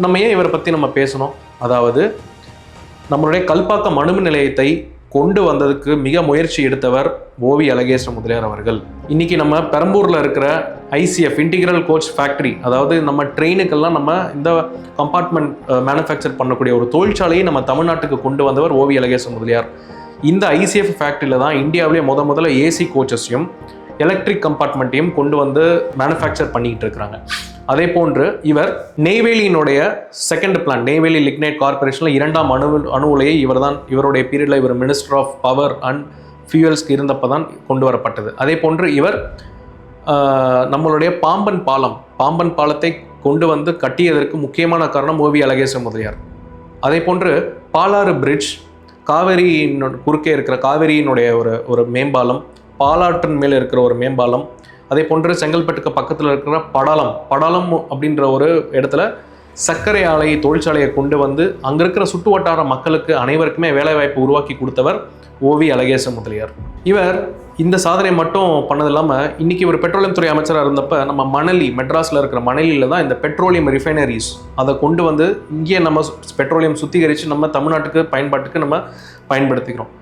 நம்ம ஏன் இவரை பற்றி நம்ம பேசணும்? அதாவது நம்மளுடைய கல்பாக்கம் அணுமின் நிலையத்தை கொண்டு வந்ததுக்கு மிக முயற்சி எடுத்தவர் ஓவி அழகேச முதலியார் அவர்கள். இன்னைக்கு நம்ம பெரம்பூரில் இருக்கிற ஐசிஎஃப் இன்டிகிரல் கோச் ஃபேக்ட்ரி, அதாவது நம்ம ட்ரெயினுக்கெல்லாம் நம்ம இந்த கம்பார்ட்மெண்ட் மேனுஃபேக்சர் பண்ணக்கூடிய ஒரு தொழிற்சாலையை நம்ம தமிழ்நாட்டுக்கு கொண்டு வந்தவர் ஓவி அழகேச முதலியார். இந்த ஐசிஎஃப் ஃபேக்ட்ரியில் தான் இந்தியாவிலே முதல்ல ஏசி கோச்சஸையும் எலக்ட்ரிக் கம்பார்ட்மெண்ட்டையும் கொண்டு வந்து மேனுஃபேக்சர் பண்ணிக்கிட்டு இருக்கிறாங்க. அதே போன்று இவர் நெய்வேலியினுடைய செகண்ட் பிளான், நெய்வேலி லிக்னைட் கார்பரேஷனில் 2ஆம் அணு உலையை இவருடைய பீரியடில் இவர் மினிஸ்டர் ஆஃப் பவர் அண்ட் ஃபியூயல்ஸ்க்கு இருந்தப்போ தான் கொண்டு வரப்பட்டது. அதே போன்று இவர் நம்மளுடைய பாம்பன் பாலத்தை கொண்டு வந்து கட்டியதற்கு முக்கியமான காரணம் ஓவி அழகேச முதலியார். அதே போன்று பாலாறு பிரிட்ஜ், காவேரியின் குறுக்கே இருக்கிற காவேரியினுடைய ஒரு மேம்பாலம், பாலாற்றின் மேலே இருக்கிற ஒரு மேம்பாலம், அதே போன்று செங்கல்பட்டுக்கு பக்கத்தில் இருக்கிற படாலம் அப்படின்ற ஒரு இடத்துல சர்க்கரை ஆலை தொழிற்சாலையை கொண்டு வந்து அங்கே இருக்கிற சுற்று வட்டார மக்களுக்கு அனைவருக்குமே வேலைவாய்ப்பு உருவாக்கி கொடுத்தவர் ஓவி அழகேச முதலியார். இவர் இந்த சாதனை மட்டும் பண்ணது இல்லாமல் இன்னைக்கு இவர் பெட்ரோலியம் துறை அமைச்சராக இருந்தப்போ நம்ம மெட்ராஸில் இருக்கிற மணலியில் தான் இந்த பெட்ரோலியம் ரிஃபைனரிஸ் அதை கொண்டு வந்து இங்கே நம்ம பெட்ரோலியம் சுத்திகரித்து நம்ம தமிழ்நாட்டுக்கு பயன்பாட்டுக்கு நம்ம பயன்படுத்திக்கிறோம்.